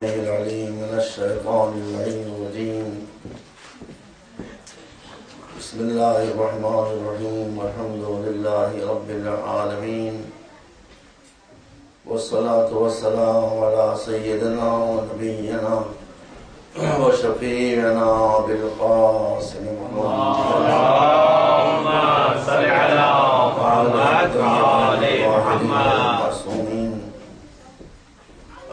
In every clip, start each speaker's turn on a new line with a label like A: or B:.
A: العليم من الشيطان اللعين الرجيم. بسم الله الرحمن الرحيم. الحمد لله رب العالمين، والصلاة والسلام على سيدنا ونبينا وشفيعنا بالقاسم محمد.
B: اللهم صل على محمد وعلى محمد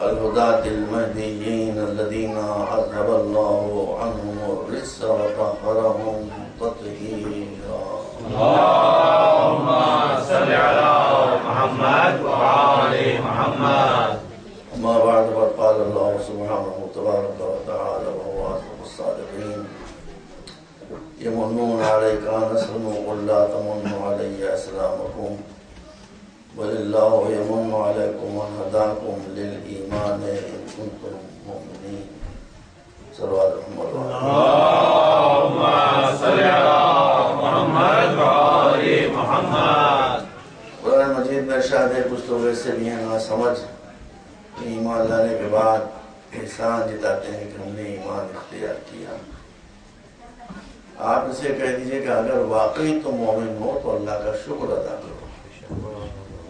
A: الهداة المهديين الذين أذهب الله عنهم الرجس وطهرهم تطهيرا.
B: اللهم صل على محمد وعلى محمد.
A: أما بعد، فقال الله سبحانه تبارك وتعالى وهو أصدق الصادقين: يمنون عليك أن أسلموا قل لا تمنوا علي إسلامكم بل الله يمن عليكم أن هداكم للإيمان إن كنتم مؤمنين. صلوات محمد.
B: اللهم صل على محمد وعلى محمد.
A: قرآن مجید میں ارشاد ہے کچھ لوگ ایسے بھی ہیں نا سمجھ کہ ایمان لانے کے بعد احسان جتاتے ہیں کہ ہم نے ایمان اختیار کیا. آپ اسے کہہ دیجئے کہ اگر واقعی تم مومن ہو تو اللہ کا شکر ادا کرو،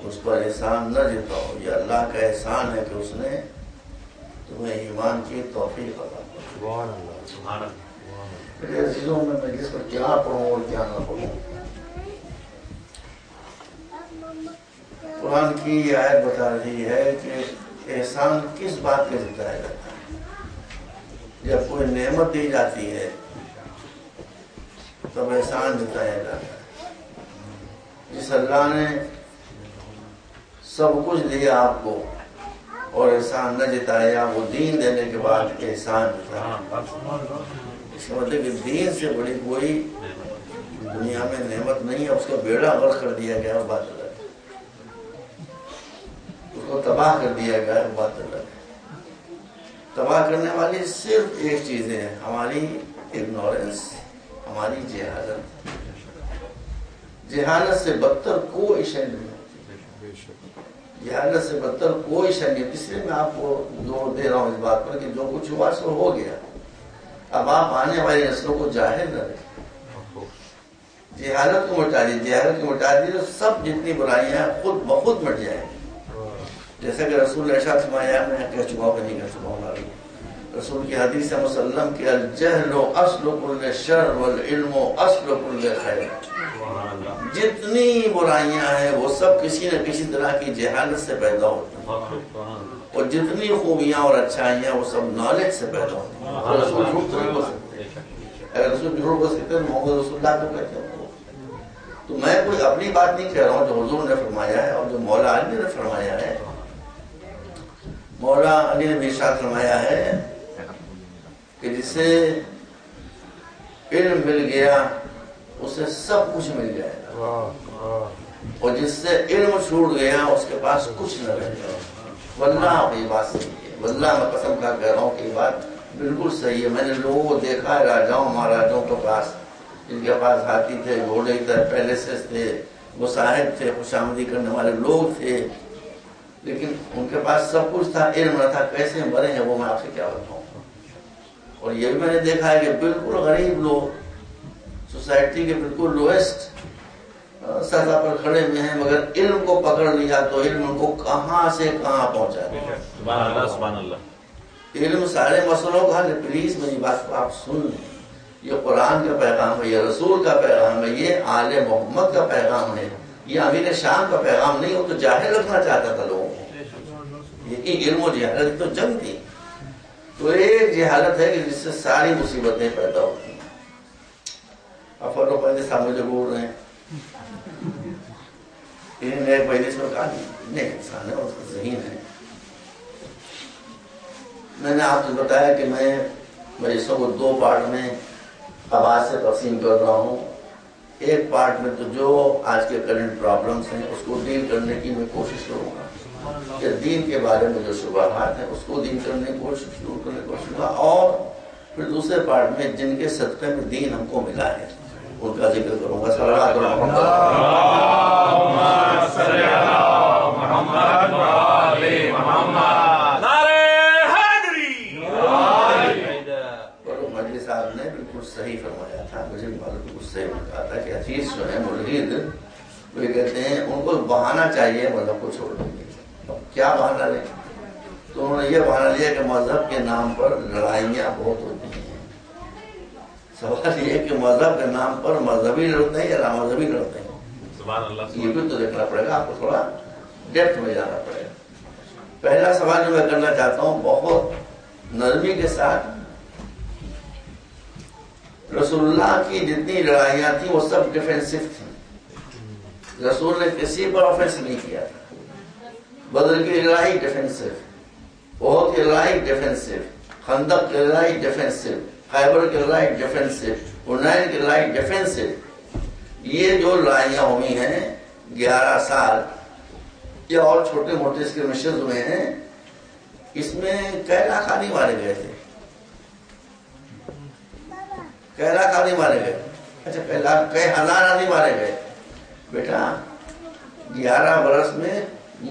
A: اس پر احسان نہ جتاؤ. یہ اللہ کا احسان ہے کہ اس نے تمہیں ایمان کی توفیق عطا کی. میرے عزیزوں میں جس پر کیا پڑھوں اور کیا نہ پڑھوں. قرآن کی یہ آیت بتا رہی ہے کہ احسان کس بات کا جتایا جاتا ہے. جب کوئی نعمت دی جاتی ہے تب احسان جتایا جاتا ہے. جس اللہ نے سب کچھ دیا آپ کو اور احسان نہ جتایا، وہ دین دینے کے بعد احسان جتایا. اس کا مطلب کہ دین سے بڑی کوئی دنیا میں نعمت نہیں ہے. اس کا بیڑا غرق کر دیا گیا ہے، بات الگ ہے. اس کو تباہ کر دیا گیا ہے، بات الگ ہے. تباہ کرنے والی صرف ایک چیز ہے: ہماری اگنورنس، ہماری جہالت. جہالت سے بدتر کوئی شے نہیں. جہالت سے بدتر کوئی شے نہیں. اس لیے میں آپ کو زور دے رہا ہوں اس بات پر کہ جو کچھ ہوا سو ہو گیا. اب آپ آنے والی نسلوں کو جاہل نہ رکھیں. جہالت کو مٹا دی. جہالت کو مٹا دی تو سب جتنی برائیاں ہیں خود بخود مٹ جائیں گی. جیسا کہ رسول نے ارشاد فرمایا، میں کہہ چکا ہوں کہ نہیں کہہ چکا ہوں، رسول کی حدیث مسلم کہ الجہل اصل کل شر والعلم اصل کل خیر. جتنی برائیاں ہیں وہ سب کسی نہ کسی طرح کی جہالت سے پیدا ہوتی ہیں، اور جتنی خوبیاں اور اچھائیاں وہ سب نالج سے پیدا ہوتی ہیں. رسول جھوٹ نہیں بول سکتے. اگر رسول جھوٹ بول سکتے تو محمد رسول اللہ کو کہتے ہیں. تو میں کوئی اپنی بات نہیں کہہ رہا ہوں، جو حضور نے فرمایا ہے اور جو مولا علی نے فرمایا ہے. مولا علی نے ارشاد فرمایا ہے کہ جسے علم مل گیا اسے سب کچھ مل جائے گا، اور جس سے علم چھوٹ گیا اس کے پاس کچھ نہ رہے گا. واللہ یہ بات صحیح ہے. واللہ میں قسم کھا کہہ رہا ہوں کہ یہ بات بالکل صحیح ہے. میں نے لوگوں کو دیکھا ہے، راجاؤں مہاراجوں کے پاس، جن کے پاس ہاتھی تھے، گھوڑے تھے، پیلیسز تھے، مصاحب تھے، خوشامدی کرنے والے لوگ تھے، لیکن ان کے پاس سب کچھ تھا، علم نہ تھا. کیسے مرے ہیں وہ میں آپ سے کیا بتاؤں. اور یہ بھی میں نے دیکھا ہے کہ بالکل غریب لوگ سوسائٹی کے بالکل لوئسٹ سطح پر کھڑے ہوئے ہیں، مگر علم کو پکڑ لیا تو علم کو کہاں سے کہاں پہنچا دیا.
B: سبحان اللہ سبحان اللہ.
A: علم سارے مسئلوں کا حل. پلیز میری بات کو آپ سن لیں. یہ قرآن کا پیغام ہے، یہ رسول کا پیغام ہے، یہ آل محمد کا پیغام ہے. یہ امیر شام کا پیغام نہیں. وہ تو جاہل رکھنا چاہتا تھا لوگوں کو. یہ علم و جہالت تو جنگ تھی. تو ایک جہالت ہے کہ جس سے ساری مصیبتیں پیدا ہوتی ہیں. افر و پہلے صاحب مجھے بول رہے ہیں، انہیں ایک پہلے سے کہا نہیں انسان ہے، اس کا ذہین ہے. میں نے آپ سے بتایا کہ میں مجلسوں کو دو پارٹ میں آواز سے تقسیم کر رہا ہوں. ایک پارٹ میں تو جو آج کے کرنٹ پرابلمس ہیں اس کو ڈیل کرنے کی میں کوشش کروں گا، کہ دین کے بارے میں جو شبہات ہیں اس کو دین کرنے کی کوشش کروں گا. اور پھر دوسرے پارٹ میں جن کے صدقے میں دین ہم کو ملا ہے ان کا ذکر کروں گا. صلی اللہ علیہ وسلم. ایتھیسٹ جو ہیں ملحد، وہ کہتے ہیں ان کو بہانہ چاہیے مذہب کو چھوڑنے کے لیے. کیا بہانہ لیں؟ تو انہوں نے یہ بہانہ لیا کہ مذہب کے نام پر لڑائیاں بہت ہوتی ہیں. سوال یہ ہے کہ مذہب کے نام پر مذہبی لڑتے ہیں یا نامذہبی لڑتے ہیں؟
B: سبحان اللہ.
A: یہ بھی تو دیکھنا پڑے گا، آپ کو تھوڑا ڈیپتھ میں جانا پڑے گا. پہلا سوال جو میں کرنا چاہتا ہوں بہت نرمی کے ساتھ، رسول اللہ کی جتنی لڑائیاں تھیں وہ سب ڈیفینسو تھیں. رسول نے کسی پر آفینس نہیں کیا تھا. بدر کی لڑائی ڈیفینسو، احد کی لڑائی ڈیفینسو، خندق کی لڑائی ڈیفینسو، خیبر کی لڑائی ڈیفینسو، حنین کی لڑائی ڈیفینسو. یہ جو لڑائیاں ہوئی ہیں 11 سال یا اور چھوٹے موٹے اسکرمشز ہوئے ہیں، اس میں کئی لاکھ آدمی مارے گئے تھے. کئی لاکھ آدمی مارے گئے. اچھا کئی ہزار آدمی مارے گئے. بیٹا 11 برس میں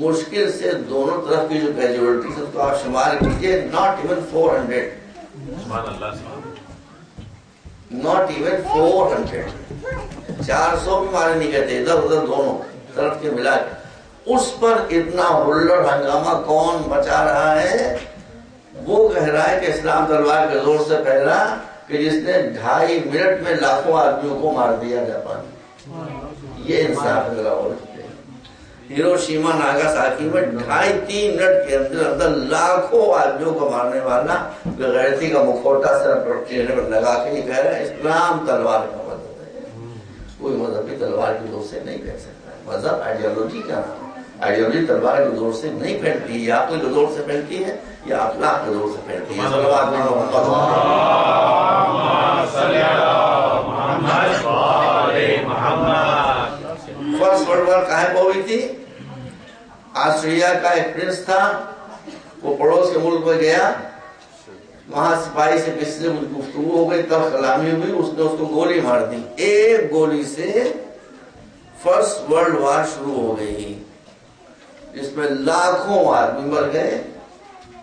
A: مشکل سے دونوں طرف کی جو کیجولیٹیز اس کو آپ شمار کیجئے، ناٹ ایون 400.
B: سبحان اللہ.
A: Not even 400. 400 بھی مارے نہیں گئے تھے ادھر ادھر دونوں طرف کے ملا کے. اس پر اتنا ہلڑ ہنگامہ کون مچا رہا ہے؟ وہ کہہ رہا ہے کہ اسلام تلوار کے زور سے پھیلا کہ جس نے 2.5 منٹ میں لاکھوں آدمیوں کو مار دیا جاپان. یہ انصاف ہے. ہیروشیما ناگاساکی میں 2.5-3 منٹ کے اندر لاکھوں آدمیوں کو مارنے والا بغیرتی کا مکھوٹا سر چہرے پر لگا کے یہ کہہ رہا ہے اسلام تلوار کا مذہب ہے. کوئی مذہبی تلوار کی زور سے نہیں کہہ سکتا ہے. مذہب آئیڈیالوجی کا نام. آئیڈیالوجی تلوار کی زور سے نہیں پھیلتی ہے، یا عقل کی زور سے پھیلتی ہے یا اخلاق کی زور سے پھیلتی ہے. فرسٹ ورلڈ وار کہاں پہ ہوئی تھی؟ آسٹریا کا ایک پرنس تھا، وہ پڑوس کے ملک میں گیا، وہاں سپاہی سے کسی سے گفتگو ہو گئی، تب کلامی ہوئی، اس نے اس کو گولی مار دی. ایک گولی سے فرسٹ ورلڈ وار شروع ہو گئی، جس میں لاکھوں آدمی مر گئے،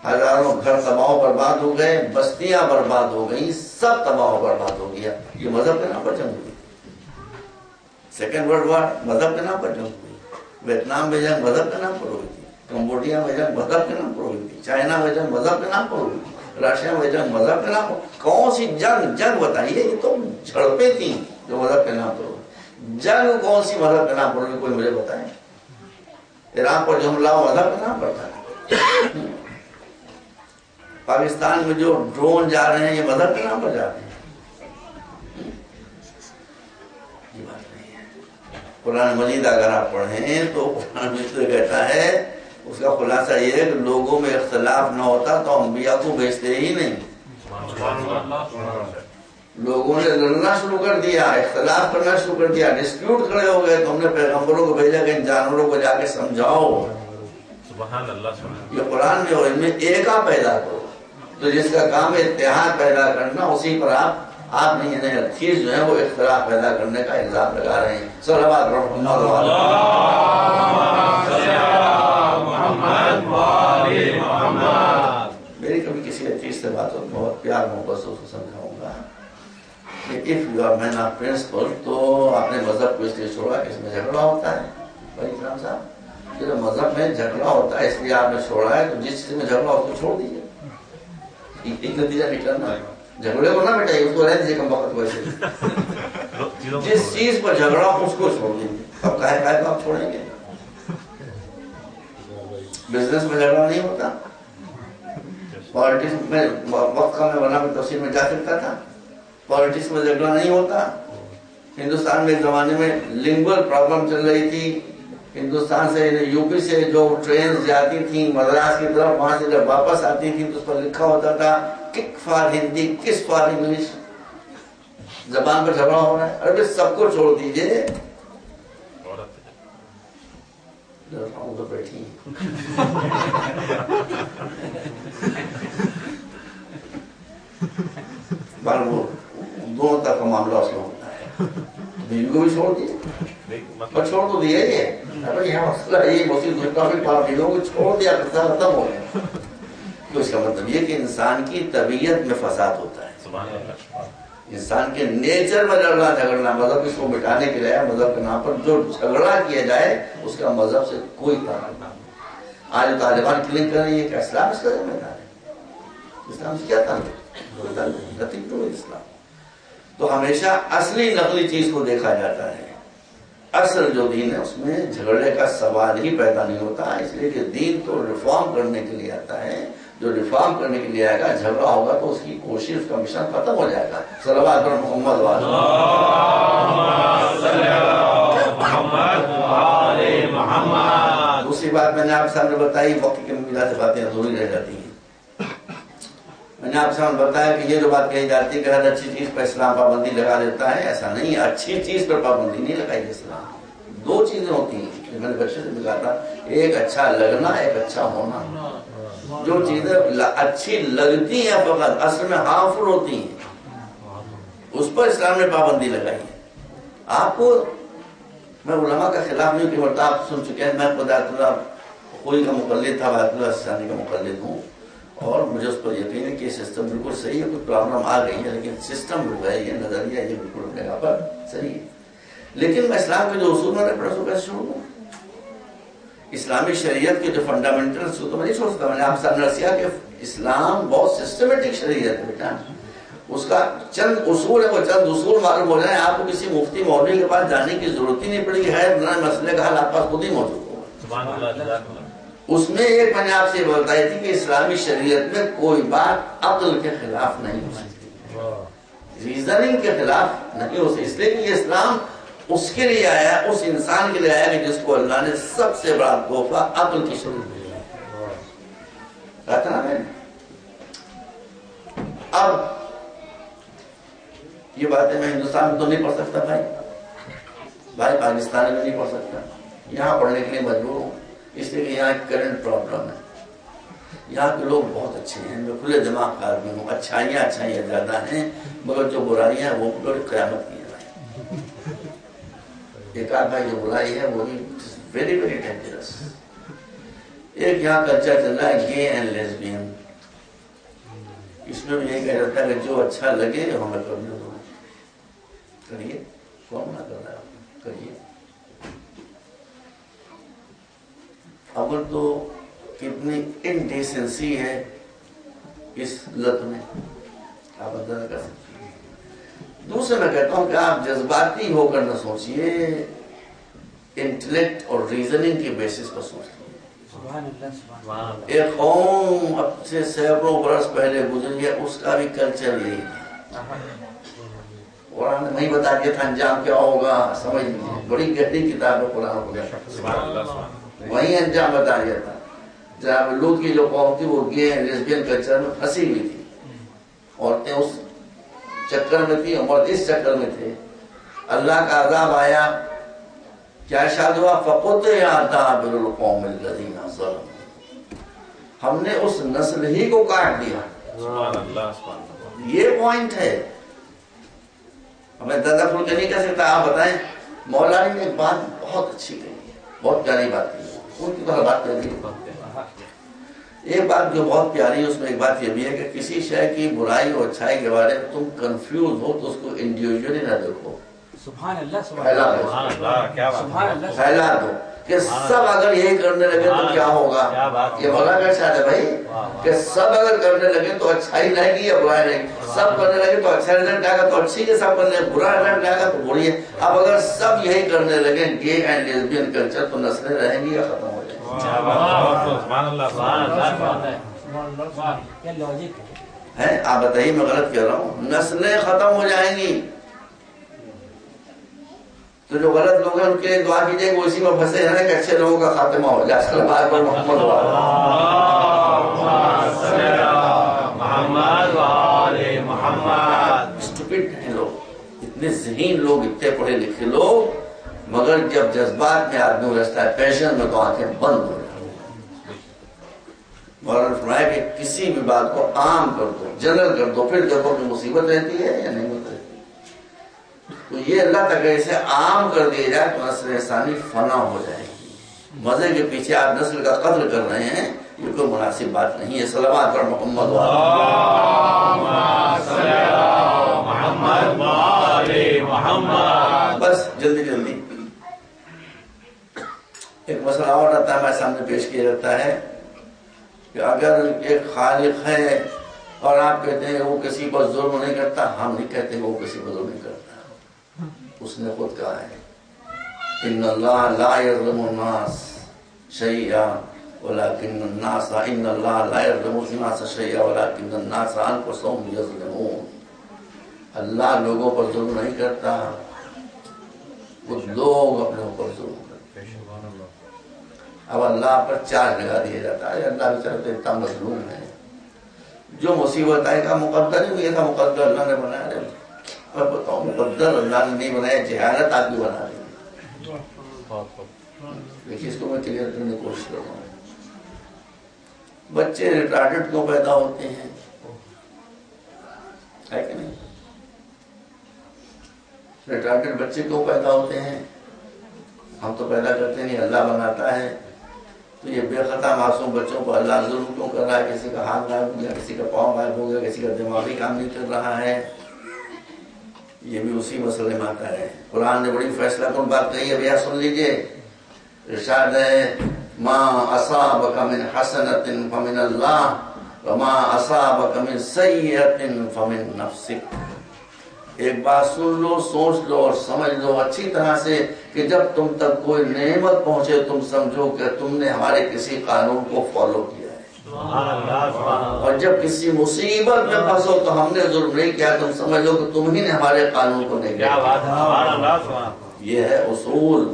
A: ہزاروں گھر تباہ و برباد ہو گئے، بستیاں برباد ہو گئی، سب تباہ و برباد ہو گیا. یہ مذہب کے نام پر جنگ ہوئی. سیکنڈ ورلڈ وار مذہب کے نام پر جنگ ہوئی. ویتنام میں جنگ مذہب کے نام پر ہوئی تھی، کمبوڈیا میں جنگ مذہب کے نام پر ہوئی تھی، چائنا میں جنگ مذہب کے نام پر ہوئی تھی، رشیا میں جنگ مذہب کے نام پر. کون سی جنگ بتائیے؟ یہ تو جھڑپیں تھیں جو مذہب کے نام پر ہوئی. جنگ کون سی مذہب کے نام پر ہوئی؟ کوئی مجھے بتائیں. ایران پر جو حملہ مذہب کے نام پر تھا. پاکستان میں جو ڈرون جا رہے ہیں یہ مذہب کے نام پر جا رہے ہیں. یہ بات نہیں ہے. قرآن مجید اگر آپ پڑھیں تو قرآن مجید کہتا ہے، اس کا خلاصہ یہ ہے کہ لوگوں میں اختلاف نہ ہوتا تو انبیاء کو بھیجتے ہی نہیں. لوگوں نے لڑنا شروع کر دیا، اختلاف کرنا شروع کر دیا، ڈسپیوٹ کھڑے ہو گئے تو ہم نے پیغمبروں کو بھیجا کہ ان جانوروں کو جا کے سمجھاؤ.
B: سبحان اللہ.
A: یہ قرآن میں اور ان میں ایکا پیدا کرو. تو جس کا کام ہے اتحاد پیدا کرنا، اسی پر آپ نہیں چیز جو ہے وہ اختلاف پیدا کرنے کا الزام لگا رہے ہیں. صلوات میری کبھی کسی چیز سے بات ہو بہت پیار محبت سے اس کو سمجھاؤں گا کہ if you are man of principle تو آپ نے مذہب کو اس لیے چھوڑا کہ اس میں جھگڑا ہوتا ہے. بھائی اکرام صاحب، جب مذہب میں جھگڑا ہوتا ہے اس لیے آپ نے چھوڑا ہے، تو جس چیز میں جھگڑا ہو اس کو چھوڑ دیجیے. ایک نتیجہ نکلنا ہے. جھگڑے کو نہ بٹائیے، اس کو رہ دیجیے کم وقت ویسے. جس چیز پر جھگڑا ہو اس کو چھوڑ دیجیے. اب کہے کو آپ چھوڑیں گے؟ بزنس میں جھگڑا نہیں ہوتا، پالیٹکس میں وقت کا میں بنا میں تفصیل میں جا سکتا تھا. پالیٹکس میں جھگڑا نہیں ہوتا. ہندوستان میں ایک زمانے میں لنگول پرابلم چل رہی تھی. ہندوستان سے یو پی سے جو ٹرینز جاتی تھیں مدراس کی طرف، وہاں سے جب واپس آتی تھی تو اس پر لکھا ہوتا تھا کک فار ہندی، کس فار انگلش. زبان پر جھگڑا ہو رہا ہے. ارے سب کو چھوڑ دیجیے. تو بیٹھی دونوں تک کا معاملہ اس میں ہوتا ہے. بیوی کو بھی چھوڑ دیے اور چھوڑ تو دیا یہ مسئلہ یہ مسئلہ کو چھوڑ دیا ختم ہو گیا. تو اس کا مطلب یہ کہ انسان کی طبیعت میں فساد ہوتا ہے. انسان کے نیچر میں لڑنا جھگڑنا، مذہب اس کو مٹانے کے لیے مذہب کے نام پر جو جھگڑا کیا جائے اس کا مذہب سے کوئی تعلق نہیں۔ آج طالبان کلنگ کر رہی ہے کہ اسلام اس کا ذمہ دار ہے، اسلام سے کیا تعلق؟ کوئی تعلق نہیں، نتھنگ ٹو اسلام۔ تو ہمیشہ اصلی نقلی چیز کو دیکھا جاتا ہے، اصل جو دین ہے اس میں جھگڑے کا سوال ہی پیدا نہیں ہوتا، اس لیے کہ دین تو ریفارم کرنے کے لیے آتا ہے، جو ریفارم کرنے کے لیے آئے گا جھگڑا ہوگا تو اس کی کوشش، اس کا مشن ختم ہو جائے گا۔ صلوات پر محمد محمد۔ دوسری بات میں نے آپ سامنے بتائی، وقت کی وجہ سے باتیں ضروری رہ جاتی ہیں۔ میں نے آپ سامنے بتایا کہ یہ جو بات کہی جاتی ہے کہ ہر اچھی چیز پر اسلام پابندی لگا دیتا ہے، ایسا نہیں ہے، اچھی چیز پر پابندی نہیں لگائی اسلام۔ دو چیزیں ہوتی ہیں، میں نے بچے سے بھی کہا تھا، ایک اچھا لگنا، ایک اچھا ہونا۔ جو چیزیں اچھی لگتی ہیں فقط اصل میں ہارمفل ہوتی ہیں، اس پر اسلام نے پابندی لگائی ہے۔ آپ کو میں علماء کا خلاف نہیں کہ مرتبہ آپ سن چکے ہیں، میں خود آیت اللہ خوئی کا مقلد تھا، آیت اللہ سستانی کا مقلد ہوں، اور مجھے اس پر یقین ہے کہ یہ سسٹم بالکل صحیح ہے، کوئی پرابلم آ گئی ہے لیکن سسٹم جو ہے، یہ نظریہ یہ بالکل اپنے جگہ پر صحیح ہے۔ لیکن میں اسلام کے جو اصول میں نے پڑھا سو کیسے چھوڑ دوں؟ اسلامی شریعت کے جو فنڈامنٹل اصول تو میں نہیں چھوڑ سکتا۔ میں نے آپ سامنے رسیا کہ اسلام بہت سسٹمیٹک شریعت ہے بیٹا، اس کا چند اصول ہے، وہ چند اصول معلوم ہو جائیں آپ کو کسی مفتی مولوی کے پاس جانے کی ضرورت ہی نہیں پڑے گی، ہے نہ مسئلے کا حل آپ پاس خود ہی موجود ہوگا۔ اس میں ایک میں نے آپ سے بتائی تھی کہ اسلامی شریعت میں کوئی بات عقل کے خلاف نہیں ہو سکتی، ریزننگ کے خلاف نہیں ہو سکتی، اس لیے کہ یہ اسلام اس کے لیے آیا، اس انسان کے لیے آیا کہ جس کو اللہ نے سب سے بڑا تحفہ عقل کی شریعت دیا۔ کہا تھا نا میں نے، اب یہ باتیں میں ہندوستان میں تو نہیں پڑھ سکتا بھائی پاکستان میں نہیں پڑھ سکتا، یہاں پڑھنے کے لیے مجبور ہوں، اس لیے کہ یہاں ایک کرنٹ پرابلم ہے۔ یہاں کے لوگ بہت اچھے ہیں، میں کھلے دماغ کا آدمی ہوں، اچھائیاں زیادہ ہیں، مگر جو برائیاں ہیں وہ بڑی قیامت کی ہیں۔ ایک آدھ بھائی جو برائی ہے وہ بھی ویری ویری ڈینجرس۔ ایک یہاں کلچر چل رہا ہے گے اینڈ لیزبین، اس میں بھی یہی کہا جاتا ہے کہ جو اچھا لگے ہمیں کرنے دو، کریے، کون نہ کر رہا ہے کریے۔ اول تو کتنی انڈیسنسی ہے اس لت میں، آپ اندازہ کر سکتے ہیں۔ دوسرے میں کہتا ہوں کہ آپ جذباتی ہو کر نہ سوچئے، انٹلیکٹ اور ریزننگ کے بیسس پر سوچئے۔ ایک قوم اب سے سینکڑوں برس پہلے گزری ہے، اس کا بھی کلچر یہی تھا، قرآن نے نہیں بتا دیا تھا انجام کیا ہوگا، سمجھ لیجیے، بڑی گہری کتاب ہے قرآن کو، وہی انجام بتا دیا تھا۔ جناب لوط کی جو قوم تھی وہ گے لیسبین کلچر میں پھنسی ہوئی تھی، عورتیں اس چکر میں تھی، مرد اس چکر میں تھے، اللہ کا عذاب آیا، کیا ارشاد ہوا؟ فَقُطِعَ دَابِرُ الْقَوْمِ الَّذِينَ ظَلَمُوا، ہم نے اس نسل ہی کو کاٹ دیا۔ یہ پوائنٹ ہے، ہمیں تدخل کے نہیں کہہ سکتا۔ آپ بتائیں، مولانا نے ایک بات بہت اچھی کہی ہے، بہت پیاری بات کی ہے، ان کی طرح بات کرنی ہے۔ ایک بات جو بہت پیاری ہے اس میں ایک بات یہ بھی ہے کہ کسی شے کی برائی اور اچھائی کے بارے میں تم کنفیوز ہو تو اس کو انڈیویجولی نہ دیکھو، پھیلا دو کہ سب اگر یہی کرنے لگے تو کیا ہوگا۔ یہ مولا کا ارشاد ہے بھائی کہ سب اگر کرنے لگے تو اچھائی رہے گی یا برائی رہے گی، سب کرنے لگے تو اچھا رزلٹ آئے گا تو اچھی ہے، سب کرنے لگے برا رزلٹ آئے گا تو بری ہے۔ اب اگر سب یہی کرنے لگے گے اینڈ لیسبین کلچر تو نسلیں رہیں گی یا ختم ہو جائیں گی۔ آپ بتائیے میں غلط کہہ رہا ہوں؟ نسلیں ختم ہو جائیں گی۔ تو جو غلط لوگ ہیں ان کے لیے دعا کیجئے کہ وہ اسی میں پھنسے ہیں کہ اچھے لوگوں کا خاتمہ ہو جائے۔ صلی اللہ علیہ محمد محمد۔ اسٹوپڈ ہیں لوگ، اتنے ذہین لوگ، اتنے پڑھے لکھے لوگ، مگر جب جذبات میں آدمی رہتا ہے، پیشن میں، تو آنکھیں بند ہو جاتی ہیں۔ مولانا نے فرمایا کہ کسی بھی بات کو عام کر دو، جنرل کر دو، پھر دیکھو کہ مصیبت رہتی ہے یا نہیں ہوتی۔ تو یہ اللہ تک اسے عام کر دیا جائے تو نسل انسانی فنا ہو جائے گی۔ مزے کے پیچھے آپ نسل کا قتل کر رہے ہیں، یہ کوئی مناسب بات نہیں ہے۔ صلوات پر محمد سامنے پیش کیا جاتا ہے کہ اگر ایک خالق ہے اور آپ کہتے ہیں وہ کسی پر ظلم نہیں کرتا، ہم نہیں کہتے وہ کسی پر ظلم نہیں کرتا، اس نے خود کہا ہے ان اللہ لا یظلم الناس شیئا ولکن الناس ان اللہ لا یظلم الناس شیئا ولکن الناس انفسهم یظلمون، اللہ لوگوں پر ظلم نہیں کرتا، خود لوگ اپنے اوپر ظلم کرتے ہیں۔ اب اللہ پر چارج لگا دیا جاتا ہے، اللہ بیچارہ تو اتنا مظلوم ہے، جو مصیبت آئے گا مقدر ہی نہیں تھا، مقدر اللہ نے بنایا۔ میں بتاؤں مقدر اللہ نے نہیں بنایا، جہالت آدمی بنا دی۔ دیکھیے اس کو میں کلیئر کرنے کی کوشش کر رہا ہوں۔ بچے ریٹارڈڈ کیوں پیدا ہوتے ہیں، ہے کہ نہیں؟ ریٹارڈڈ بچے کیوں پیدا ہوتے ہیں؟ ہم تو پیدا کرتے نہیں، اللہ بناتا ہے۔ تو یہ بے خطا معصوم بچوں کو اللہ ظلم کیوں کر رہا ہے؟ کسی کا ہاتھ غائب ہو گیا، کسی کا پاؤں غائب ہو گیا، کسی کا دماغی کام نہیں کر رہا ہے، یہ بھی اسی مسئلے میں آتا ہے۔ قرآن نے بڑی فیصلہ کن بات کہی ہے، بھیا سن لیجئے، ارشاد ہے ما اصابک من حسنۃ فمن اللہ وما اصابک من سیئۃ فمن نفسک۔ ایک بات سن لو، سوچ لو اور سمجھ لو اچھی طرح سے کہ جب تم تک کوئی نعمت پہنچے تم سمجھو کہ تم نے ہمارے کسی قانون کو فالو کیا ہے، اور جب کسی مصیبت میں پھنسو تو ہم نے ظلم نہیں کیا، تم سمجھ لو کہ تم ہی نے ہمارے قانون کو نہیں کیا۔ یہ ہے اصول۔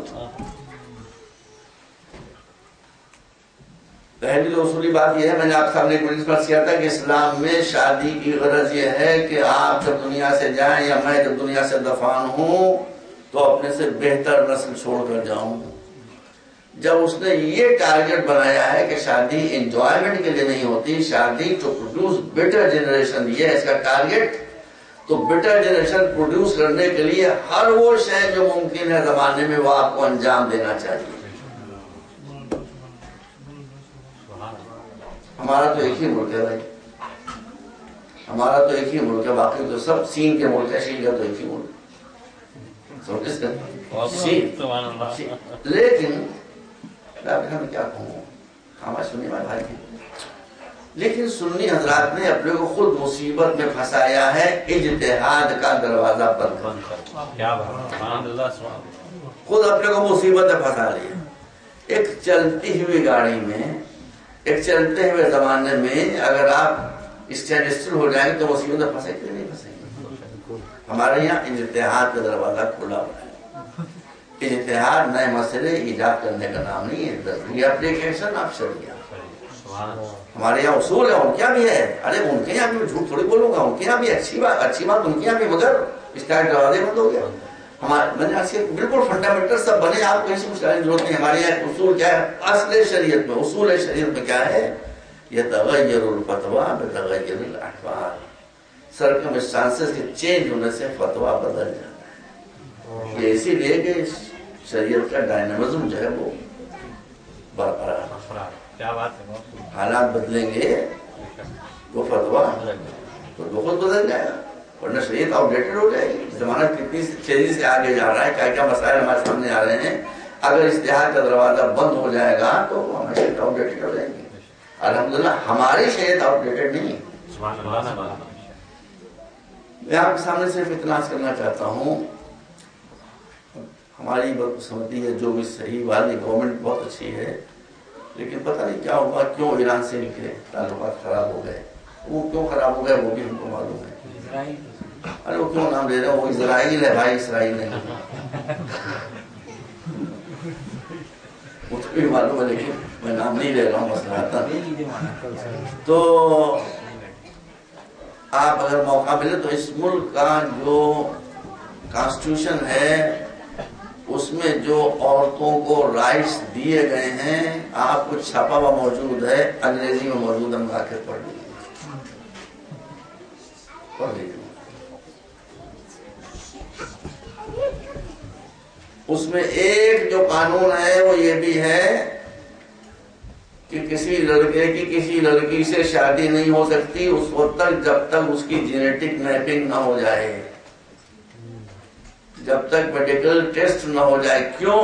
A: پہلی جو اصولی بات یہ ہے، میں نے آپ سامنے ایک منٹ کیا تھا کہ اسلام میں شادی کی غرض یہ ہے کہ آپ جب دنیا سے جائیں یا میں جب دنیا سے دفن ہوں تو اپنے سے بہتر نسل چھوڑ کر جاؤں۔ جب اس نے یہ ٹارگٹ بنایا ہے کہ شادی انجوائمنٹ کے لیے نہیں ہوتی، شادی ٹو پروڈیوس بیٹر جنریشن، یہ ہے اس کا ٹارگٹ، تو بیٹر جنریشن پروڈیوس کرنے کے لیے ہر وہ شے جو ممکن ہے زمانے میں وہ آپ کو انجام دینا چاہیے۔ ہمارا تو ایک ہی ملک ہے بھائی، ہمارا تو ایک ہی ملک ہے، باقی تو سب سین کے ملک ہے، شین کا تو ایک ہی ملک ہے۔ لیکن میں کیا کہوں، ہمارے سنی والے بھائی تھے، لیکن سنی حضرات نے اپنے کو خود مصیبت میں پھنسایا ہے، اجتہاد کا دروازہ بند کر، خود اپنے کو مصیبت میں پھنسا لیا۔ ایک چلتی ہوئی گاڑی میں، ایک چلتے ہوئے زمانے میں اگر آپ اسٹینڈ اسٹل ہو جائیں تو مصیبت میں پھنسے کہ نہیں پھنسے گے؟ ہمارے یہاں اجتہاد کا دروازہ کھلا ہوا ہے۔ اجتہاد نئے مسئلے ایجاد کرنے کا نام نہیں ہے، ضروری اپلیکیشن آف شریعہ۔ ہمارے یہاں اصول ہے، ان کے یہاں بھی ہے، ارے ان کے یہاں بھی جھوٹ تھوڑی بولوں گا، ان کے یہاں بھی اچھی بات ان کے یہاں بھی، مگر اسٹینڈ دروازے بند ہو گیا۔ میں نے بالکل فنڈامنٹل سب بنے، آپ کو ایسی کچھ ضرورت نہیں۔ ہمارے یہاں اصول کیا ہے؟ اصل شریعت میں، اصول شریعت میں کیا ہے؟ یتغیر الفتویٰ بتغیر الاحوال، سرکمسٹانسز کے چینج ہونے سے فتویٰ بدل جاتا ہے۔ یہ اسی لیے کہ شریعت کا ڈائنامزم جو ہے وہ برقرار، حالات بدلیں گے تو فتویٰ تو خود بدل جائے گا، ورنہ شریعت آؤٹ ڈیٹڈ ہو جائے گی۔ زمانہ کتنی تیزی سے آگے جا رہا ہے، کیا کیا مسائل ہمارے سامنے آ رہے ہیں، اگر اجتہاد کا دروازہ بند ہو جائے گا تو ہماری شریعت آؤٹ ڈیٹڈ ہو جائے گی۔ الحمدللہ ہماری شریعت آؤٹ ڈیٹڈ نہیں۔ میں آپ کے سامنے صرف اتنا عرض کرنا چاہتا ہوں، ہماری بدقسمتی ہے جو بھی صحیح والی گورنمنٹ بہت اچھی ہے، لیکن پتہ نہیں کیا ہوا، کیوں ایران سے نکلے تعلقات خراب ہو گئے، وہ کیوں خراب ہو گئے وہ بھی ہم کو معلوم ہے۔ ارے وہ کیوں نام دے رہے ہیں، وہ اسرائیل ہے بھائی، اسرائیل نہیں، مجھ کو بھی معلوم ہے لیکن میں نام نہیں لے رہا ہوں، مسئلہ آتا تو آپ اگر موقع ملے تو اس ملک کا جو کانسٹیٹیوشن ہے اس میں جو عورتوں کو رائٹس دیے گئے ہیں آپ کو چھپا ہوا موجود ہے، انگریزی میں موجود ہے، ہم آ کے پڑھ لیجیے۔ اس میں ایک جو قانون ہے وہ یہ بھی ہے کہ کسی لڑکے کی کسی لڑکی سے شادی نہیں ہو سکتی اس وقت تک جب تک اس کی جینیٹک میپنگ نہ ہو جائے، جب تک میڈیکل ٹیسٹ نہ ہو جائے۔ کیوں؟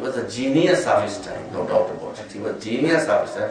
A: was a genius of his time, no doubt about it. He was genius of his time,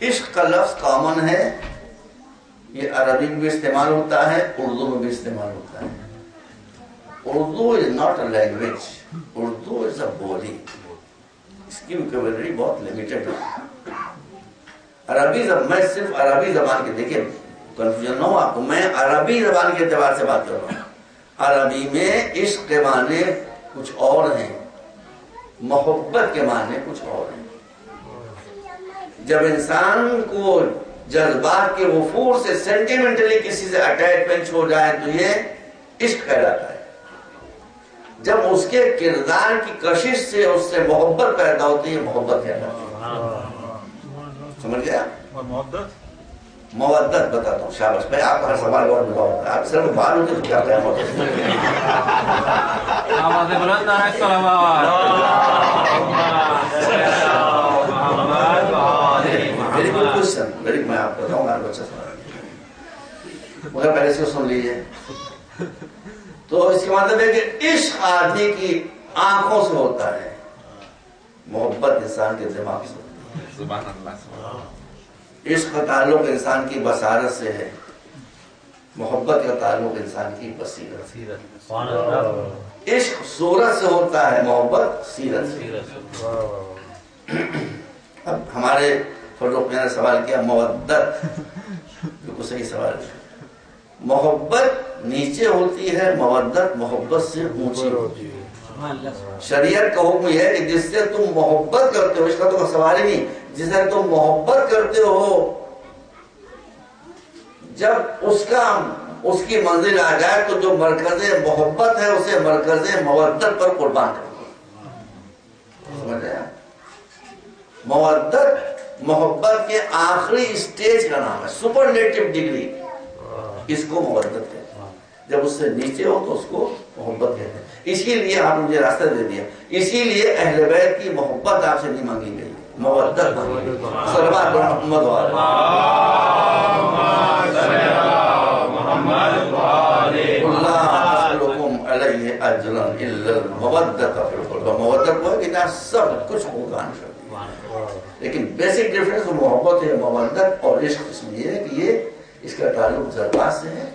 A: عشق کا لفظ کامن ہے، یہ عربی میں بھی استعمال ہوتا ہے، اردو میں بھی استعمال ہوتا ہے۔ Urdu is not a language, Urdu is a بولی، اس کی ویکیبلری بہت لمیٹڈ ہے۔ عربی میں صرف عربی زبان کے، دیکھیں کنفیوژن نہ ہو آپ کو، میں عربی زبان کے اعتبار سے بات کر رہا ہوں۔ عربی میں عشق کے معنی کچھ اور ہیں، محبت کے معنی کچھ اور ہیں۔ جب انسان کو جذبات کے وفور سے سینٹیمنٹلی کسی سے اٹیچمنٹ ہو جائے تو یہ عشق کہلاتا ہے۔ جب اس کے کردار کی کشش سے اس سے محبت پیدا ہوتی ہے، محبت کہلاتی ہے۔ سمجھ گیا؟ مودت بتاتا ہوں، شاباش بھائی، آپ کا ہر سوال بہت بڑا ہوتا ہے، آپ صرف بال ہوتے تو کیا کہیں مودت؟
B: آواز بلند ہے صلوات۔
A: ویری گڈ کوشچن، ویری، میں آپ کو بتاؤں گا، اچھا سوال، مگر پہلے سے سن لیجیے۔ تو اس کا مطلب ہے کہ عشق آدمی کی آنکھوں سے ہوتا ہے، محبت انسان کے دماغ سے ہوتا ہے۔
B: سبحان اللہ۔
A: عشق کا تعلق انسان کی بصارت سے ہے، محبت کا تعلق انسان کی بصیرت سے۔ عشق صورت سے ہوتا ہے، محبت سیرت سے۔ اب ہمارے فروخ نے سوال کیا مودت، بالکل صحیح سوال ہے۔ محبت نیچے ہوتی ہے، مودت محبت سے اونچی ہوتی ہے۔ شریعت کا حکم یہ ہے کہ جس سے تم محبت کرتے ہو، اس کا تو سوال ہی نہیں، جس سے تم محبت کرتے ہو، جب اس کی منزل آ جائے تو جو مرکز محبت ہے اسے مرکز مودت پر قربان کرو۔ سمجھ آیا؟ مودت محبت کے آخری اسٹیج کا نام ہے، سپرلیٹو ڈگری، اس کو مودت کہتے ہیں۔ جب اس سے نیچے ہو تو اس کو محبت کہتے ہیں۔ اسی لیے آپ مجھے راستہ دے دیا، اسی لیے اہل بیت کی محبت آپ سے نہیں مانگی گئی، مودت مانگی گئی۔ صلوات محمد علیہ اجرا الا المودۃ فی القربى۔ مودت وہ ہے کہ سب کچھ قربان کر دیا، لیکن بیسک ڈفرنس محبت ہے، مودت اور عشق اس میں یہ ہے کہ یہ اس کا تعلق جذبات سے ہے،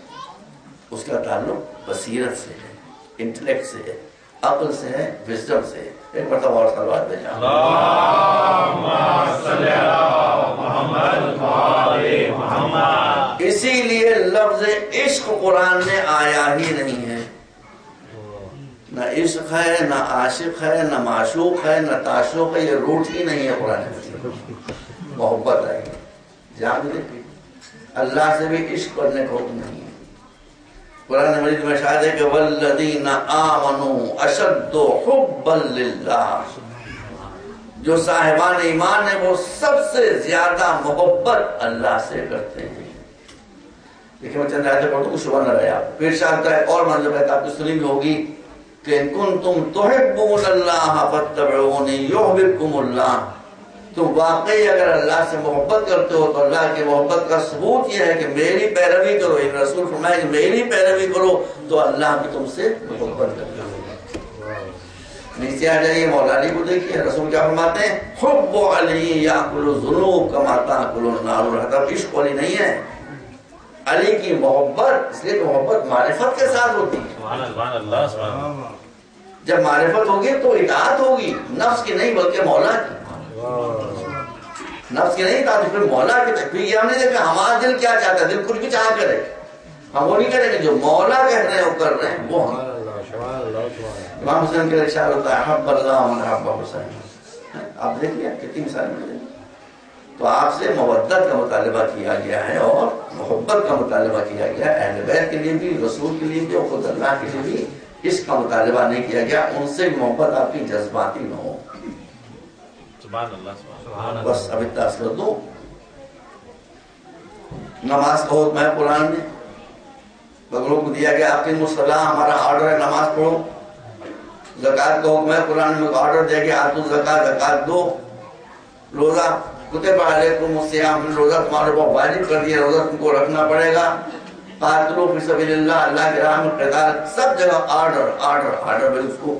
A: اس کا تعلق بصیرت سے ہے، انٹلیکٹ سے ہے، عقل سے ہے، وزڈم سے ہے۔ ایک مرتبہ اور صلوات بھیجیں۔ اللہم صلی علی محمد وعلی محمد۔ اسی لیے لفظ عشق قرآن میں آیا ہی نہیں ہے، نہ عشق ہے، نہ عاشق ہے، نہ معشوق ہے، نہ تعشق ہے، یہ روٹ ہی نہیں ہے قرآن میں۔ محبت ہے، جان دیکھیں اللہ سے بھی عشق کرنے کا حکم نہیں ہے۔ قرآن مجید میں شاہد ہے کہ والذین آمنوا اشد حبا للہ، جو صاحبان ایمان ہیں وہ سب سے زیادہ محبت اللہ سے کرتے ہیں۔ دیکھیں میں چند آیتیں پڑھوں، شبہ نہ رہے آپ۔ پھر شاہد کا ایک اور منظر ہے، آپ کی سنی بھی ہوگی کہ ان کنتم تحبون اللہ فاتبعونی یحببکم اللہ، تم واقعی اگر اللہ سے محبت کرتے ہو تو اللہ کی محبت کا ثبوت یہ ہے کہ میری پیروی کرو۔ ایک رسول فرمایا کہ میری پیروی کرو تو اللہ بھی تم سے محبت کرتا ہے۔ نیچے آ جائیے، مولا علی کو دیکھیے، رسول کیا فرماتے ہیں؟ حب علی یاکل الذنوب کما تاکل النار الحطب۔ عشق علی نہیں ہے، علی کی محبت، اس لیے کہ محبت معرفت کے ساتھ ہوتی ہے۔
B: سبحان اللہ، سبحان اللہ۔
A: جب معرفت ہوگی تو اطاعت ہوگی، نفس کی نہیں بلکہ مولا کی، نفس کی نہیں، پھر مولا کی تکبیر۔ یہ ہم نے دیکھا ہمارا دل کیا چاہتا ہے، دل کچھ بھی چاہا کرے، ہم وہ نہیں کریں گے، جو مولا کہہ رہے ہیں وہ کر رہے ہیں، وہ ہم۔ امام حسین کے ارشاد ہوتا ہے حب اللہ من حب حسین۔ آپ دیکھیے کتنی مثال ملے۔ تو آپ سے مودت کا مطالبہ کیا گیا ہے اور محبت کا مطالبہ کیا گیا ہے، اہل بیت کے لیے بھی، رسول کے لیے بھی اور خود اللہ کے لیے بھی اس کا مطالبہ نہیں کیا گیا، ان سے محبت آپ کی جذباتی نہ ہو۔
B: سبحان اللہ، سبحان اللہ۔
A: بس اب اتنا کر دو۔ نماز کا حکم ہے قرآن میں، بغلوں کو دیا گیا آپ کی مصطلح، ہمارا آرڈر ہے نماز پڑھو۔ زکوٰۃ کا حکم ہے قرآن میں، آرڈر دیا گیا آتو زکوٰۃ، زکوٰۃ دو۔ روزہ کتب علیکم الصیام، روزہ تمہارے اوپر واجب کر دیا، روزہ تم کو رکھنا پڑے گا۔ قاتلوا فی سبیل اللہ، اللہ کی راہ میں قتال، سب جگہ آرڈر آرڈر آرڈر، اس کو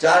A: 4,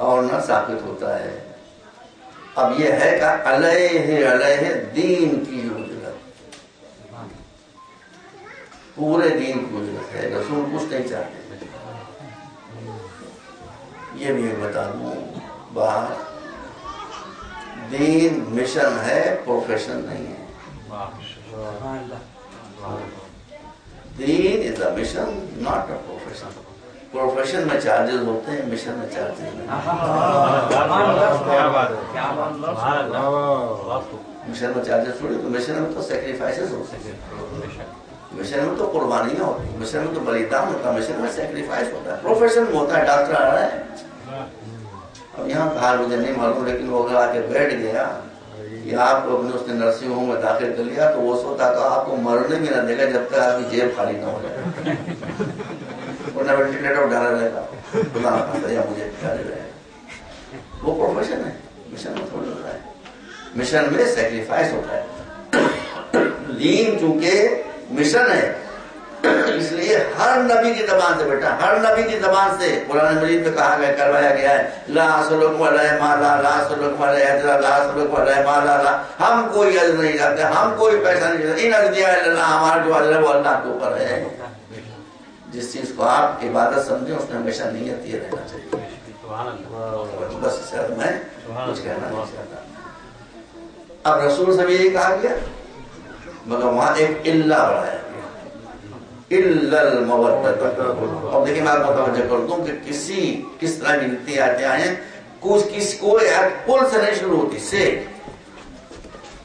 A: اور نہ ثابت ہوتا ہے. اب یہ ہے کہ علیہ دین کی اجرت، پورے دین کی اجرت ہے. رسول کچھ نہیں چاہتے. یہ بھی بتا دوں باہر، دین مشن ہے، پروفیشن نہیں ہے. Then is a mission not a profession. Profession میں چارجز ہوتے ہیں، مشن میں چارجز نہیں. مشن میں چارجز تھوڑی، تو مشن میں تو سیکریفائسز ہوتے ہیں، مشن میں تو قربانیاں ہوتی ہیں، مشن میں تو بلیدان ہوتا ہے، مشن میں سیکریفائس ہوتا ہے. پروفیشن میں ہوتا ہے ڈاکٹر آ رہا ہے. اب یہاں کہا مجھے نہیں معلوم، لیکن وہ اگر آ کے بیٹھ گیا یا آپ کو اپنے اس نے نرسنگ ہوم میں داخل کر لیا تو وہ سوتا کہ آپ کو مرنے بھی نہ دے گا جب تک آپ کی جیب خالی نہ ہو جائے. ورنہ وینٹیلیٹر ڈالا رہے گا، خدا نہ خاصا یا مجھے ڈالے رہے گا. وہ پروفیشن ہے، مشن میں تھوڑا ہوتا ہے. مشن میں سیکریفائس ہوتا ہے. دین چونکہ مشن ہے، اس لیے ہر نبی کی زبان سے بیٹا، ہر نبی کی زبان سے قرآن مجید میں کہا گیا، کروایا گیا ہے، لا اسألکم علیہ مالا، لا اسألکم علیہ اجرا، لا اسألکم علیہ مالا، لا، ہم کوئی اجر نہیں چاہتے، ہم کوئی پیسہ نہیں چاہتے. ان اجریہ الا اللہ، ہمارا جو اجر ہے وہ اللہ کے اوپر ہے. جس چیز کو آپ عبادت سمجھیں اس میں ہمیشہ نیت یہ رہنا چاہیے. بس اس سے میں کچھ کہنا نہیں چاہتا. اب رسول سے بھی یہی کہا گیا، مگر وہاں ایک اللہ بڑھایا گیا، الا المودۃ. اب دیکھیں میں آپ کو توجہ کر دوں کہ کس طرح کی نتی آیتیں آئے ہیں. کوئی آیت قل سے نہیں شروع ہوتی، سے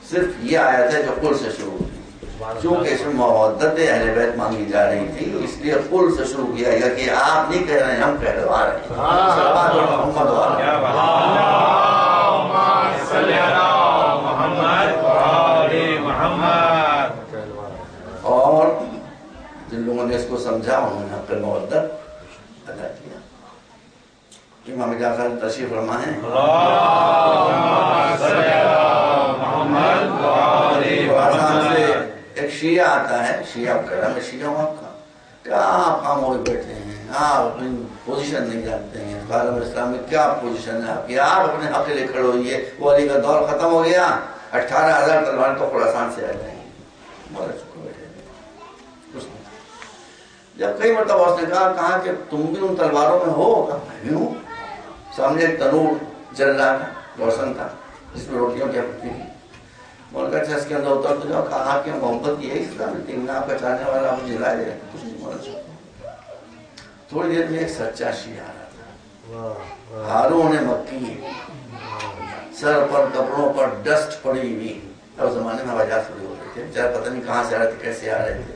A: صرف یہ آیت ہے جو قل سے شروع ہوتی. چونکہ اس میں مودت اہل بیت مانگی جا رہی تھی، اس لیے قل سے شروع کیا گیا کہ آپ نہیں کہہ رہے ہیں، ہم کہلوا رہے ہیں. محمد اور جن لوگوں نے اس کو سمجھا انہوں نے حق مودت ادا کیا. امام جعفر تشریف فرما ہے. ایک شیعہ آتا ہے، شیعہ کہہ رہا میں شیعہ ہوں آپ کا، کیا آپ خاموش بیٹھے ہیں، آپ اپنی پوزیشن نہیں جانتے ہیں، عالم اسلام میں کیا پوزیشن ہے آپ کی، آپ اپنے حق لے کھڑے ہوئیے. وہ علی کا دور ختم ہو گیا، 18,000 تلوار تو خراسان سے آ جائیں گے. جب کئی مرتبہ اس نے کہا کہ تم بھی ان تلواروں میں ہو، میں بھی ہوں. سامنے ایک تنور جل رہا تھا، روشن تھا، جس میں روٹیوں کی پکتی تھی. بولتا اچھا اس کے اندر اتر تو جاؤ. کہا آپ کی محبت کی ہے اسلام میں آپ کا چاہنے والا آپ جلا دے رہے. کچھ نہیں بولنا چاہتا. تھوڑی دیر میں ایک سچا شیعہ آ رہا تھا، ہارون مکی، سر پر کپڑوں پر ڈسٹ پڑی ہوئی. اب زمانے میں آواز پڑی ہوتے تھے، چاہے پتہ نہیں کہاں سے آ رہے تھے، کیسے آ رہے تھے.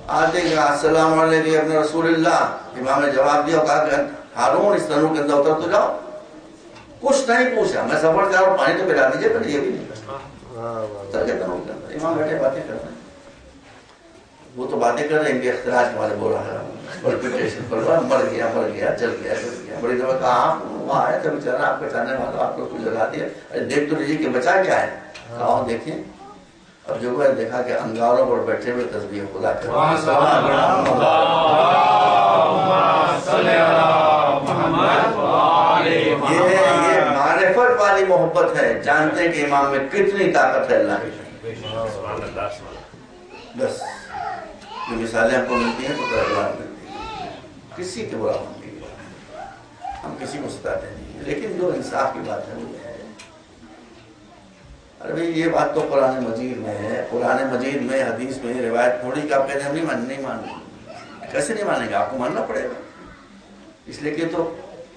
A: آتے گا السلام علیکم ابن رسول اللہ. امام نے جواب دیا، کہا کہ ہارون اس تنور کے اندر اتر تو جاؤ. کچھ نہیں پوچھا، میں سفر کر رہا ہوں، پانی تو پلا دیجیے، پر یہ بھی نہیں اتر کے تنور کے اندر. امام بیٹھے باتیں کر رہے ہیں. وہ تو باتیں کر رہے ہیں کہ اختراج کے والے بول رہا ہے، مر گیا چل گیا. بڑی دفعہ کہا آپ وہاں آئے تھے بیچارہ، آپ کا چاہنے والا آپ کو کچھ جگہ دیا، دیکھ تو لیجیے کہ بچا کیا ہے. کہاں دیکھیں. اب جو ہے دیکھا کہ انگاروں پر بیٹھے ہوئے تسبیح خدا کر یہ معرفت والی محبت ہے. جانتے ہیں کہ امام میں کتنی طاقت ہے اللہ کی. بس جو مثالیں ہم کو ملتی ہیں تو دربار ملتی ہیں. کسی کے برا ہم نہیں، ہم کسی کو ستاتے نہیں ہیں، لیکن جو انصاف کی بات ہے وہ ہے. ارے بھئی یہ بات تو قرآن مجید میں ہے. قرآن مجید میں حدیث میں روایت تھوڑی کہ آپ کہتے ہیں ہم نہیں مانیں. کیسے نہیں مانیں گے؟ آپ کو ماننا پڑے گا. اس لیے کہ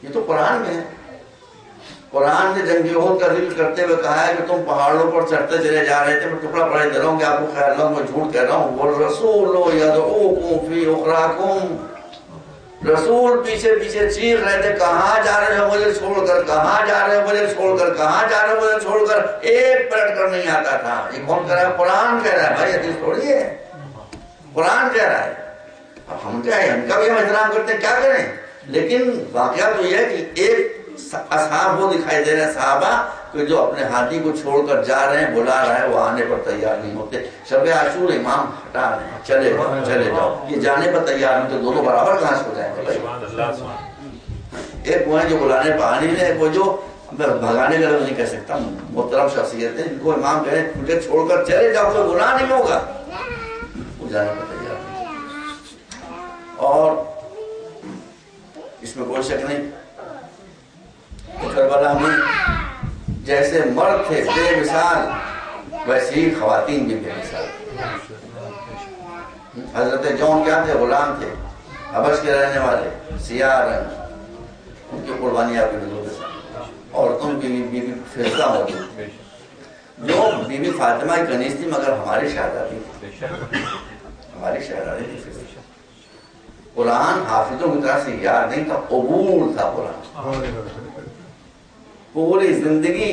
A: یہ تو قرآن میں ہے. قرآن نے جنگ احد کا ذکر کرتے ہوئے کہا ہے کہ تم پہاڑوں پر چڑھتے چلے جا رہے تھے، میں ٹکڑا پڑے دے رہا ہوں کہ آپ کو خیر لوں، میں جھوٹ کہہ رہا ہوں. والرسول یدعوکم فی اخراکم. رسول پیچھے پیچھے چیخ رہے تھے، کہاں جا رہے ہو مجھے چھوڑ کر، کہاں جا رہے ہو مجھے چھوڑ کر، کہاں جا رہے ہو مجھے چھوڑ کر. ایک پلٹ کر نہیں آتا تھا. یہ کون کہہ رہا ہے؟ قرآن کہہ رہا ہے. بھائی حدیث تھوڑی ہے، قرآن کہہ رہا ہے. اب ہم کیا ہے، ہم کا بھی ہم احترام کرتے ہیں، کیا کریں. لیکن واقعہ تو یہ ہے کہ ایک اصحاب وہ دکھائی دے رہے ہیں، صحابہ کہ جو اپنے ہاتھی کو چھوڑ کر جا رہے ہیں، بلا رہا ہے، وہ آنے پر تیار نہیں ہوتے. شب عاشور امام ہٹا رہے ہیں، چلے جاؤ چلے جاؤ. یہ جانے پر تیار نہیں تو دونوں برابر کہاں سے ہو جائیں گے بھائی. ایک وہ ہے جو بلانے پانی نے، ایک وہ جو بھگانے کا نہیں کہہ سکتا، محترم شخصیت ہے جن کو امام کہے مجھے چھوڑ کر چلے جاؤ کوئی گناہ نہیں ہوگا، وہ جانے کو تیار نہیں۔ اور اس میں کوئی شک نہیں کہ کربلا میں جیسے مرد تھے بے مثال، ویسے ہی خواتین بھی بے مثال۔ حضرت جون کیا تھے؟ غلام تھے، حبش کے رہنے والے، سیاہ رنگ، ان کی قربانی آپ کی نظر سے۔ عورتوں کی بی بی فضہ موجود جو بی بی فاطمہ کی کنیز تھی مگر ہماری شہزادی تھی، ہماری شہزادی تھی فضہ۔ قرآن حافظوں کی طرح سے یاد نہیں تھا، قبول تھا قرآن۔ پوری زندگی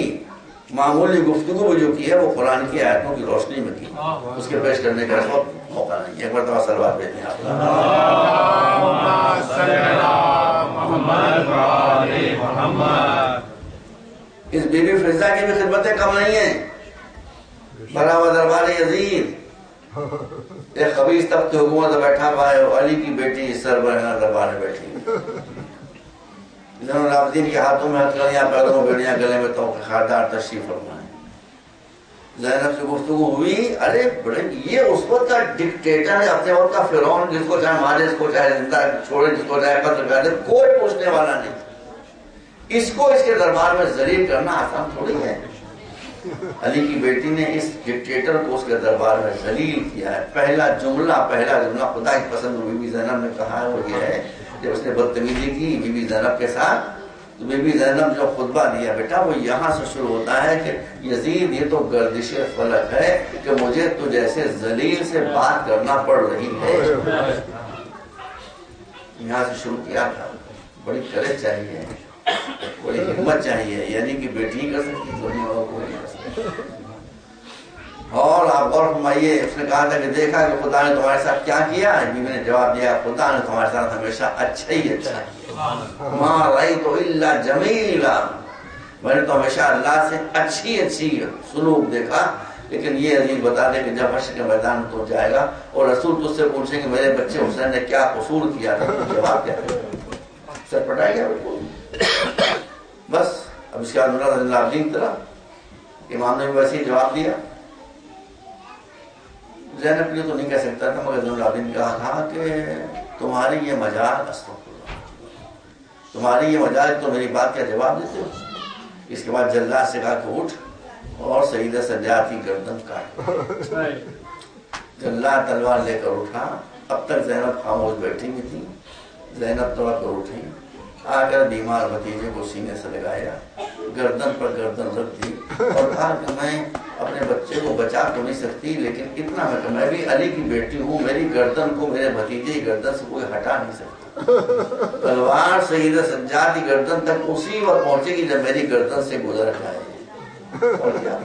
A: معمولی گفتگو جو کی ہے وہ قرآن کی آیتوں کی روشنی میں کی، اس کے پیش کرنے کا وقت موقع نہیں ہے۔ ایک مرتبہ صلوات بھیجتے ہیں آپ۔ اس بی بی فضہ کی بھی خدمتیں کم نہیں ہیں۔ بھرا ہوا دربار یزید، ایک خبیث تخت حکومت بیٹھا ہوا ہے، علی کی بیٹی سربراہ دربار میں بیٹھی، زین العابدین کے ہاتھوں میں ہتھکڑیاں، پیروں میں بیڑیاں، گلے میں توقع خاردار تشریف فرمائے۔ زینب سے گفتگو ہوئی، ارے بڑے یہ اس وقت کا ڈکٹیٹر ہے، اپنے وقت کا فرعون، جس کو چاہے مارے، جس کو چاہے زندہ چھوڑے، جس کو چاہے قتل کر دے، کوئی پوچھنے والا نہیں۔ اس کو اس کے دربار میں ذلیل کرنا آسان تھوڑی ہے۔ علی کی بیٹی نے اس ڈکٹیٹر کو اس کے دربار میں ذلیل کیا ہے۔ پہلا جملہ خدا کی پسند بی بی زینب نے کہا ہے وہ یہ ہے، جب اس نے بدتمیزی کی بی بی زینب کے ساتھ تو بی بی زینب جو خطبہ دیا بیٹا وہ یہاں سے شروع ہوتا ہے کہ یزید یہ تو گردش فلک ہے کہ مجھے تو جیسے ذلیل سے بات کرنا پڑ رہی ہے۔ یہاں سے شروع کیا تھا۔ بڑی کریج چاہیے، بڑی ہمت چاہیے، یعنی کہ بیٹی کر سکتی دنیا اور کوئی نہیں کر سکتی۔ اور آپ غور فرمائیے، اس نے کہا تھا کہ دیکھا کہ خدا نے تمہارے ساتھ کیا کیا ہے؟ بیوی نے جواب دیا خدا نے تمہارے ساتھ ہمیشہ اچھا ہی اچھا کیا، ما رأیت الا جمیلا، میں نے تو ہمیشہ اللہ سے اچھی سلوک دیکھا۔ لیکن یہ عزیز بتا دے کہ جب حشر کے میدان میں تو جائے گا اور رسول تجھ سے پوچھیں کہ میرے بچے حسین نے کیا قصور کیا تھا، تو جواب کیا سر پٹائے گا بالکل۔ بس اب اس کے بعد زین العابدین کی طرح امام نے بھی ویسے ہی جواب دیا۔ زینب کے لیے تو نہیں کہہ سکتا تھا مگر زین العابدین نے کہا تھا کہ تمہاری یہ مجال، تمہاری یہ مجال، تو میری بات کا جواب دیتے ہو۔ اس کے بعد جلاد سے کہا کہ اٹھ اور سیدہ سجاد کی گردن کاٹ۔ جلاد تلوار لے کر اٹھا۔ اب تک زینب خاموش بیٹھی ہوئی تھی، زینب توڑ کر اٹھی، آ کر بیمار بھتیجے کو سینے سے لگایا، گردن پر گردن رکھ دی اور کہا کہ میں اپنے بچے کو بچا تو نہیں سکتی لیکن اتنا میں بھی علی کی بیٹی ہوں، میری گردن کو میرے بھتیجے کی گردن سے کوئی ہٹا نہیں سکتا۔ تلوار سیدہ سجاد کی گردن تک اسی وقت پہنچے گی جب میری گردن سے گزر جائے۔ اور کیا؟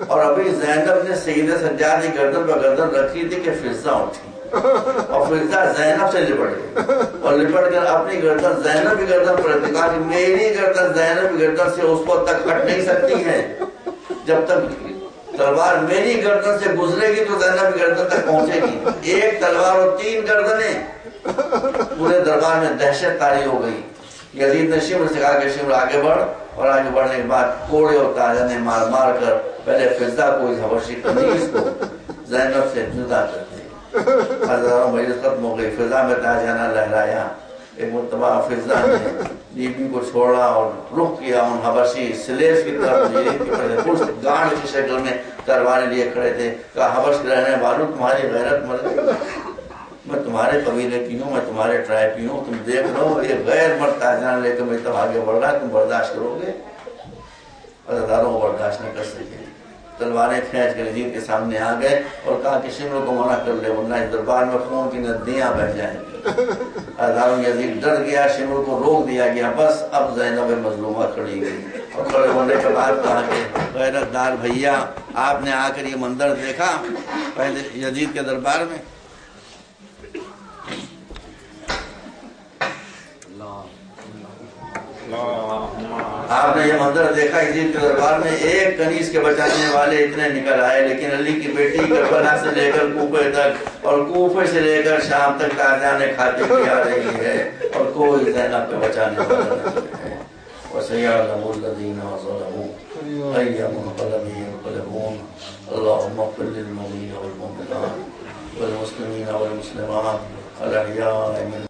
A: اور ابھی زینب نے سیدہ سجاد کی گردن پر گردن رکھی تھی کہ فضہ اٹھی اور فضہ زینب سے لپٹ گئی اور لپٹ کر اپنی گردن زینب کی گردن پر رکھی، کہا کہ میری گردن زینب کی گردن سے اس وقت تک ہٹ نہیں سکتی ہے، جب تک تلوار میری گردن سے گزرے گی تو زینب کی گردن تک پہنچے گی۔ ایک تلوار اور 3 گردنیں، پورے دربار میں دہشت طاری ہو گئی۔ یزید نے شمر سے کہا کہ شمر آگے بڑھ، اور آگے بڑھنے کے بعد کوڑے اور تاجہ نے مار مار کر پہلے فضہ کو، اس حبشی کنیز کو زینب سے جدا کر دی۔ ہزاروں مجلس ختم ہو گئی، فضہ میں تاجانہ لہرایا۔ ایک مرتبہ فضہ نے بیوی کو چھوڑا اور رخ کیا ان حبشی سلیس کی طرف، گانڈ کی شکل میں تلواریں لیے کھڑے تھے۔ کہا حبش کے رہنے والوں تمہاری غیرت مر گئی، میں تمہارے قبیلے کی ہوں، میں تمہارے ٹرائب کی ہوں، تم دیکھ لو یہ غیر مرد تاجانہ لے کر میں تب آگے بڑھ رہا ہے، تم برداشت کرو گے؟ عزاداروں کو برداشت نہ کر سکے، تلواریں کھینچ کر یزید کے سامنے آ گئے اور کہا کہ شمر کو منع کر لے ورنہ اس دربار میں خون کی ندیاں بہہ جائیں گی۔ عزاداروں یزید ڈر گیا، شمر کو روک دیا گیا۔ بس اب زینب مظلومہ کھڑی گئی اور کھڑے ہونے کے بعد کہا کہ غیرت دار بھیا، آپ نے آ کر یہ منظر دیکھا پہلے یزید کے دربار میں؟ آپ نے یہ منظر دیکھا یزید کے دربار میں، ایک کنیز کے بچانے والے اتنے نکل آئے، لیکن علی کی بیٹی کربلا سے لے کر کوفے تک اور کوفے سے لے کر شام تک تاجانے کھاتے کی آ رہی ہے اور کوئی زینب پہ بچانے والا نہیں ہے وَسَيَعْلَمُ الَّذِينَ ظَلَمُوا أَيَّ مُنقَلَبٍ يَنقَلِبُونَ اللهم اغفر للمؤمنين والمؤمنات والمسلمين والمسلمات الأحياء منهم